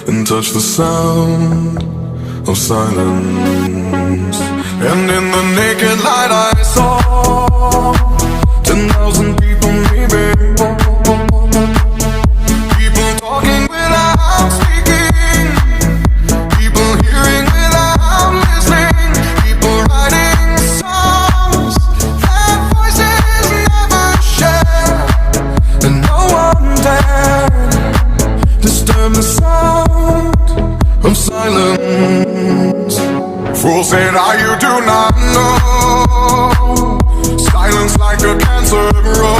and touch the sound of silence. And in the naked light I saw 10,000 people, maybe. People talking without speaking, people hearing without listening, people writing songs that voices never share, and no one dared disturb the sound of silence. Fool said, you do not know. Silence like a cancer grows.